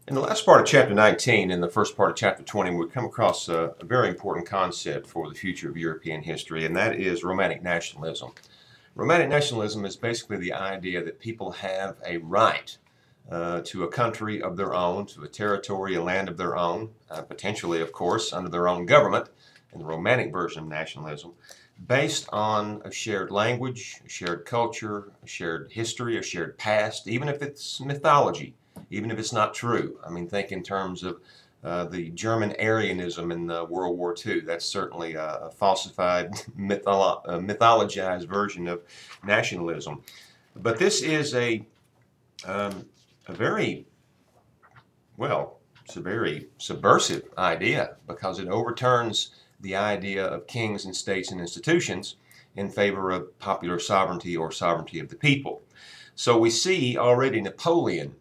In the last part of chapter 19 and the first part of chapter 20, we come across a very important concept for the future of European history, and that is Romantic nationalism. Romantic nationalism is basically the idea that people have a right to a country of their own, to a territory, a land of their own, potentially, of course, under their own government, in the Romantic version of nationalism, based on a shared language, a shared culture, a shared history, a shared past, even if it's mythology, even if it's not true. I mean, think in terms of the German Aryanism in World War II. That's certainly a falsified, mythologized version of nationalism. But this is a very, well, it's a very subversive idea because it overturns the idea of kings and states and institutions in favor of popular sovereignty or sovereignty of the people. So we see already Napoleon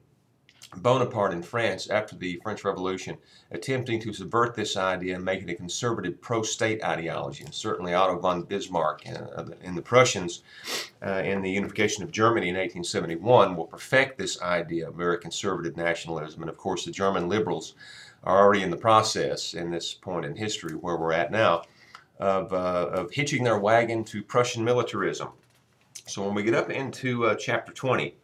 Bonaparte in France after the French Revolution attempting to subvert this idea and make it a conservative pro-state ideology. And certainly Otto von Bismarck and the Prussians in the unification of Germany in 1871 will perfect this idea of very conservative nationalism. And of course the German liberals are already in the process in this point in history where we're at now of hitching their wagon to Prussian militarism. So when we get up into chapter 20,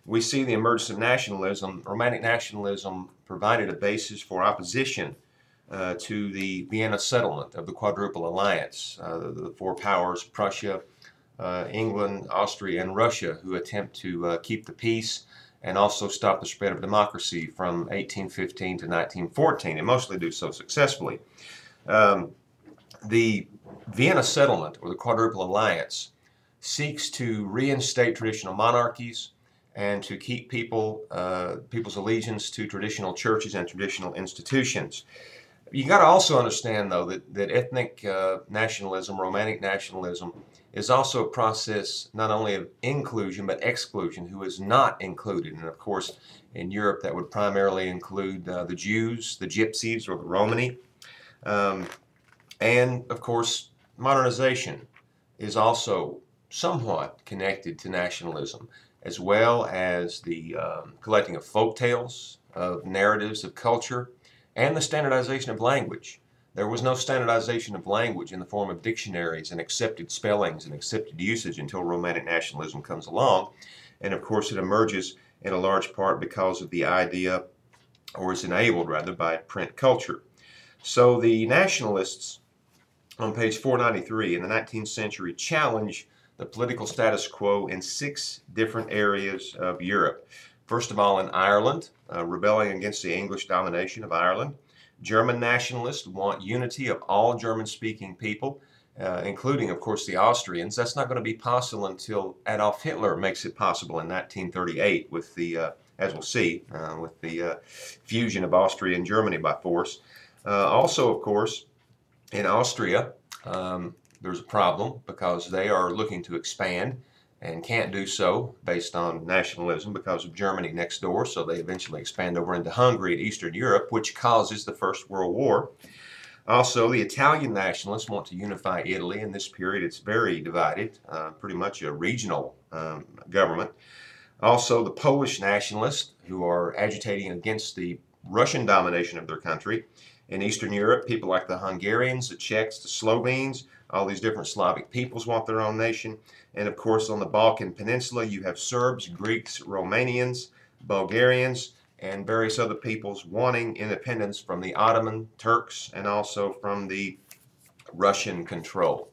we see the emergence of nationalism. Romantic nationalism provided a basis for opposition to the Vienna settlement of the Quadruple Alliance, the four powers, Prussia, England, Austria, and Russia, who attempt to keep the peace and also stop the spread of democracy from 1815 to 1914, and mostly do so successfully. The Vienna settlement, or the Quadruple Alliance, seeks to reinstate traditional monarchies and to keep people's allegiance to traditional churches and traditional institutions. You got to also understand, though, that ethnic nationalism, Romantic nationalism, is also a process not only of inclusion but exclusion. Who is not included? And of course, in Europe, that would primarily include the Jews, the Gypsies, or the Romani, and of course, modernization is also somewhat connected to nationalism, as well as the collecting of folk tales, of narratives of culture, and the standardization of language. There was no standardization of language in the form of dictionaries and accepted spellings and accepted usage until Romantic nationalism comes along. And of course it emerges in a large part because of the idea, or is enabled rather, by print culture. So the nationalists on page 493 in the 19th century challenge the political status quo in 6 different areas of Europe. First of all, in Ireland, rebelling against the English domination of Ireland. German nationalists want unity of all German-speaking people, including, of course, the Austrians. That's not going to be possible until Adolf Hitler makes it possible in 1938 with the, as we'll see, with the fusion of Austria and Germany by force. Also, of course, in Austria, there's a problem because they are looking to expand and can't do so based on nationalism because of Germany next door, so they eventually expand over into Hungary and Eastern Europe, which causes the First World War. Also, the Italian nationalists want to unify Italy. In this period, it's very divided, pretty much a regional government. Also, the Polish nationalists, who are agitating against the Russian domination of their country. In Eastern Europe, people like the Hungarians, the Czechs, the Slovenes, all these different Slavic peoples want their own nation. And of course, on the Balkan Peninsula, you have Serbs, Greeks, Romanians, Bulgarians, and various other peoples wanting independence from the Ottoman Turks and also from the Russian control.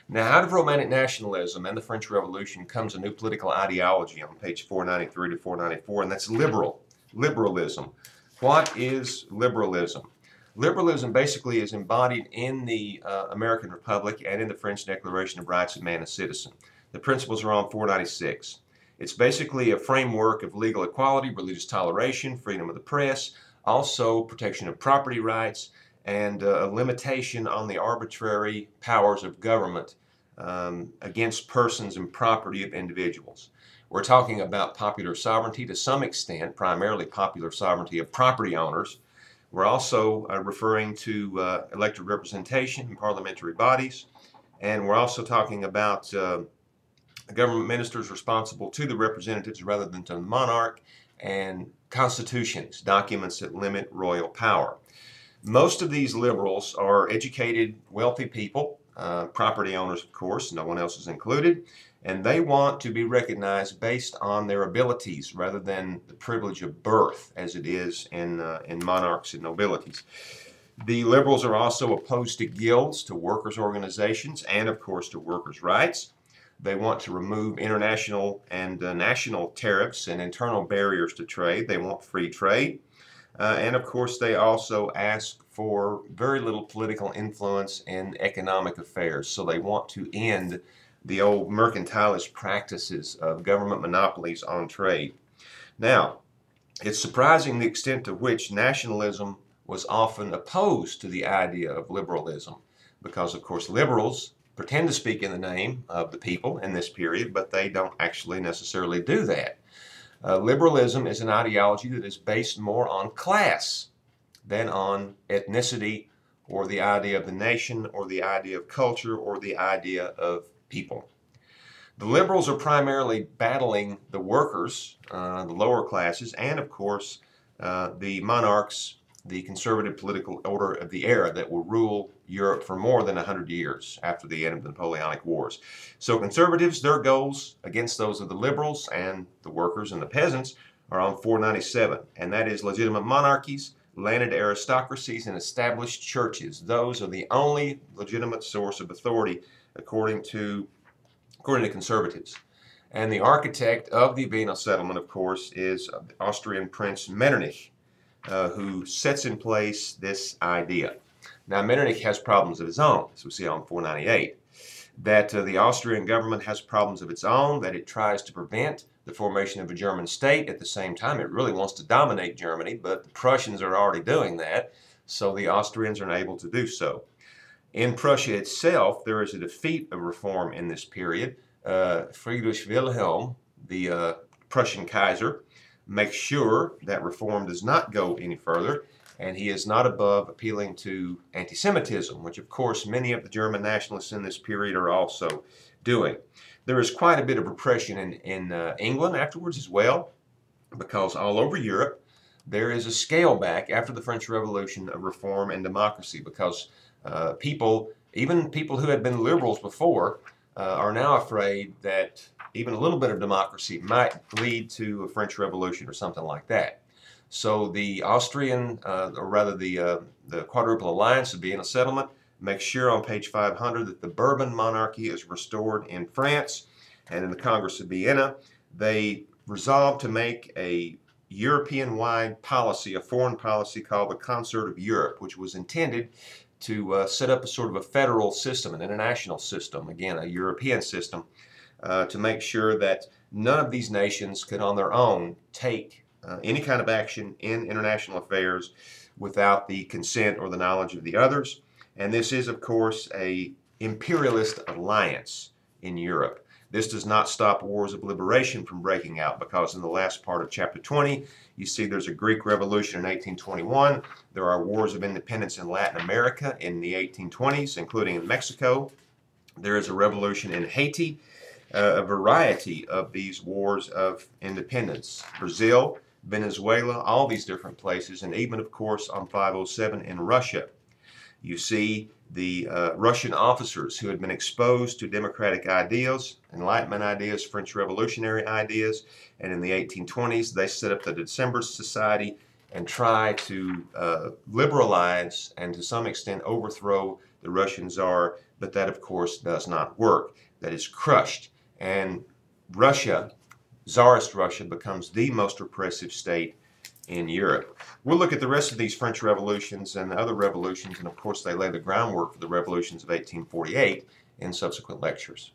Now, out of Romantic nationalism and the French Revolution comes a new political ideology on page 493 to 494, and that's liberalism. What is liberalism? Liberalism basically is embodied in the American Republic and in the French Declaration of Rights of Man and Citizen. The principles are on 496. It's basically a framework of legal equality, religious toleration, freedom of the press, also protection of property rights, and a limitation on the arbitrary powers of government against persons and property of individuals. We're talking about popular sovereignty to some extent, primarily popular sovereignty of property owners. We're also referring to elected representation in parliamentary bodies, and we're also talking about government ministers responsible to the representatives rather than to the monarch, and constitutions, documents that limit royal power. Most of these liberals are educated, wealthy people, property owners, of course, no one else is included, and they want to be recognized based on their abilities rather than the privilege of birth, as it is in monarchs and nobilities. The liberals are also opposed to guilds, to workers' organizations, and of course to workers' rights. They want to remove international and national tariffs and internal barriers to trade. They want free trade. And of course, they also ask for very little political influence in economic affairs. So they want to end the old mercantilist practices of government monopolies on trade. Now, it's surprising the extent to which nationalism was often opposed to the idea of liberalism, because of course liberals pretend to speak in the name of the people in this period, but they don't actually necessarily do that. Liberalism is an ideology that is based more on class than on ethnicity or the idea of the nation or the idea of culture or the idea of people. The liberals are primarily battling the workers, the lower classes, and of course the monarchs, the conservative political order of the era that will rule Europe for more than 100 years after the end of the Napoleonic Wars. So conservatives, their goals against those of the liberals and the workers and the peasants are on 497, and that is legitimate monarchies, landed aristocracies, and established churches. Those are the only legitimate source of authority according to conservatives. And the architect of the Vienna settlement, of course, is the Austrian Prince Metternich, who sets in place this idea. Now, Metternich has problems of his own, as we see on 498, that the Austrian government has problems of its own, that it tries to prevent the formation of a German state. At the same time, it really wants to dominate Germany, but the Prussians are already doing that, so the Austrians are unable to do so. In Prussia itself, there is a defeat of reform in this period. Friedrich Wilhelm, the Prussian Kaiser, makes sure that reform does not go any further, and he is not above appealing to anti-Semitism, which of course many of the German nationalists in this period are also doing. There is quite a bit of repression in England afterwards as well, because all over Europe there is a scale back after the French Revolution of reform and democracy, because people, even people who had been liberals before, are now afraid that even a little bit of democracy might lead to a French Revolution or something like that. So the Austrian, or rather the Quadruple Alliance of Vienna settlement, makes sure on page 500 that the Bourbon monarchy is restored in France. And in the Congress of Vienna, they resolved to make a European-wide policy, a foreign policy called the Concert of Europe, which was intended to set up a sort of a federal system, an international system, again, a European system, to make sure that none of these nations could on their own take any kind of action in international affairs without the consent or the knowledge of the others. And this is, of course, an imperialist alliance in Europe. This does not stop wars of liberation from breaking out, because in the last part of chapter 20, you see there's a Greek Revolution in 1821. There are wars of independence in Latin America in the 1820s, including in Mexico. There is a revolution in Haiti, a variety of these wars of independence. Brazil, Venezuela, all these different places, and even, of course, on 507 in Russia. You see the Russian officers who had been exposed to democratic ideas, Enlightenment ideas, French revolutionary ideas, and in the 1820s they set up the Decembrist Society and try to liberalize and to some extent overthrow the Russian Tsar, but that of course does not work. That is crushed, and Russia, Tsarist Russia, becomes the most repressive state in Europe. We'll look at the rest of these French revolutions and other revolutions, and of course they lay the groundwork for the revolutions of 1848 in subsequent lectures.